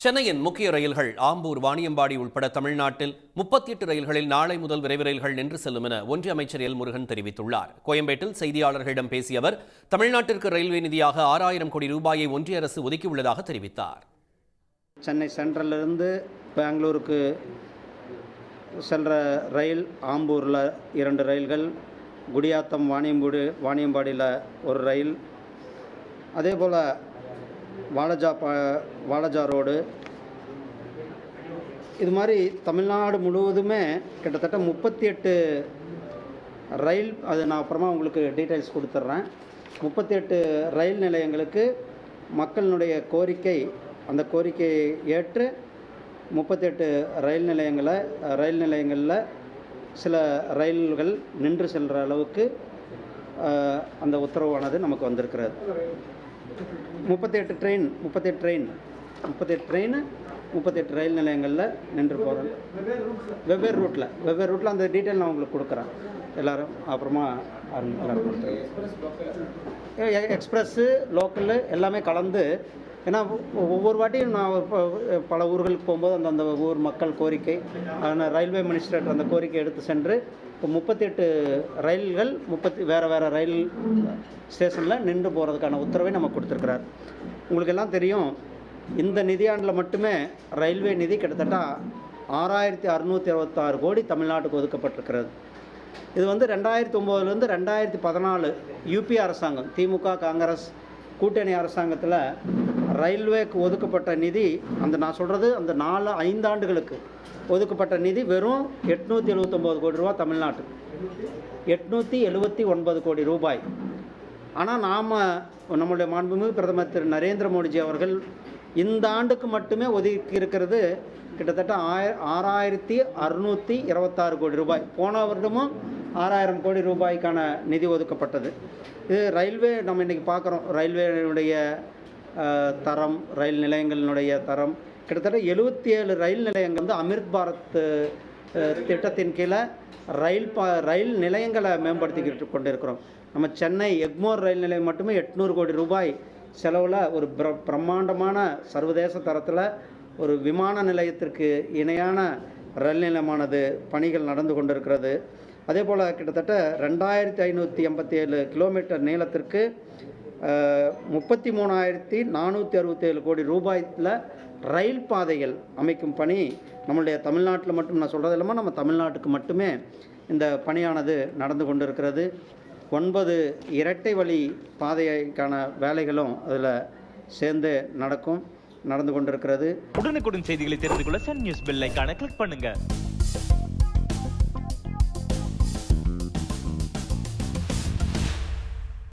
சென்னையின் முக்கிய ரயில்கள் ஆம்பூர், வாணியம்பாடி உட்பட தமிழ்நாட்டில் 38 ரயில்களில் நாளை முதல் விரைவு ரயில்கள் நின்று செல்லும் என ஒன்றிய அமைச்சர் எல் முருகன் தெரிவித்துள்ளார். கோயம்பேட்டில் செய்தியாளர்களிடம் பேசிய அவர், தமிழ்நாட்டிற்கு ரயில்வே நிதியாக 6000 கோடி ரூபாயை ஒன்றிய அரசு ஒதுக்கியுள்ளதாக தெரிவித்தார். சென்னை சென்ட்ரலிருந்து பெங்களூருக்கு செல்கிற ரயில் ஆம்பூரில் 2 ரயில்கள், குடியாத்தம் வாணியம்பாடியில் ஒரு ரயில், அதே போல் வாலஜா ரோடு, இது மாதிரி தமிழ்நாடு முழுவதுமே கிட்டத்தட்ட 38 ரயில், அது நான் அப்புறமா உங்களுக்கு டீட்டெயில்ஸ் கொடுத்துட்றேன். 38 ரயில் நிலையங்களுக்கு மக்களினுடைய கோரிக்கை, அந்த கோரிக்கையை ஏற்று 38 ரயில் நிலையங்களில் சில ரயில்கள் நின்று செல்கிற அளவுக்கு அந்த உத்தரவானது நமக்கு வந்திருக்கிறது. 38 ரயில் நிலையங்களில் நின்று போகிறோம். வெவ்வேறு ரூட்டில் அந்த டீட்டெயில் நான் உங்களுக்கு கொடுக்குறேன். எல்லோரும் அப்புறமா எல்லோரும் கொடுத்துருங்க. எக்ஸ்பிரஸ்ஸு, லோக்கலு எல்லாமே கலந்து. ஏன்னா ஒவ்வொரு வாட்டியும் நான் பல ஊர்களுக்கு போகும்போது அந்தந்த ஊர் மக்கள் கோரிக்கை, ரயில்வே மினிஸ்டர் அந்த கோரிக்கை எடுத்து சென்று இப்போ 38 ரயில்கள் வேறு ரயில் ஸ்டேஷனில் நின்று போகிறதுக்கான உத்தரவை நம்ம கொடுத்துருக்குறார். உங்களுக்கு எல்லாம் தெரியும், இந்த நிதியாண்டில் மட்டுமே ரயில்வே நிதி கிட்டத்தட்ட 6626 கோடி தமிழ்நாட்டுக்கு ஒதுக்கப்பட்டிருக்கிறது. இது 2009லேருந்து 2014 யூபி அரசாங்கம், திமுக காங்கிரஸ் கூட்டணி அரசாங்கத்தில் ரயில்வேக்கு ஒதுக்கப்பட்ட நிதி, நான் சொல்கிறது அந்த 5 ஆண்டுகளுக்கு ஒதுக்கப்பட்ட நிதி வெறும் 879 கோடி ரூபா, தமிழ்நாட்டுக்கு 879 கோடி ரூபாய். ஆனால் நம்முடைய மாண்புமிகு பிரதமர் திரு நரேந்திர மோடிஜி அவர்கள் இந்த ஆண்டுக்கு மட்டுமே ஒதுக்கி இருக்கிறது கிட்டத்தட்ட 6626 கோடி ரூபாய். போன வருடமும் 6000 கோடி ரூபாய்க்கான நிதி ஒதுக்கப்பட்டது. இது ரயில்வே நம்ம இன்றைக்கி பார்க்குறோம். ரயில்வேனுடைய தரம், ரயில் நிலையங்களினுடைய தரம், கிட்டத்தட்ட 77 ரயில் நிலையங்கள் அமிர்த் பாரத் திட்டத்தின் கீழே ரயில் நிலையங்களை மேம்படுத்திக்கிட்டு கொண்டிருக்கிறோம். நம்ம சென்னை எக்மோர் ரயில் நிலையம் மட்டுமே 800 கோடி ரூபாய் செலவில் ஒரு பிரம்மாண்டமான சர்வதேச தரத்தில் ஒரு விமான நிலையத்திற்கு இணையான ரயில் நிலையமானது பணிகள் நடந்து கொண்டிருக்கிறது. அதே போல் கிட்டத்தட்ட 2587 கிலோமீட்டர் நீளத்திற்கு 33,467 கோடி ரூபாயில் ரயில் பாதைகள் அமைக்கும் பணி நம்மளுடைய தமிழ்நாட்டில் மட்டும், நான் சொல்கிறது இல்லாமல் நம்ம தமிழ்நாட்டுக்கு மட்டுமே இந்த பணியானது நடந்து கொண்டிருக்கிறது. 9 இரட்டை வழி பாதைக்கான வேலைகளும் அதில் சேர்ந்து நடந்து கொண்டிருக்கிறது. உடனுக்குடன் செய்திகளை தெரிந்து கொள்ள சன் நியூஸ் பெல் ஐகானை கிளிக் பண்ணுங்கள்.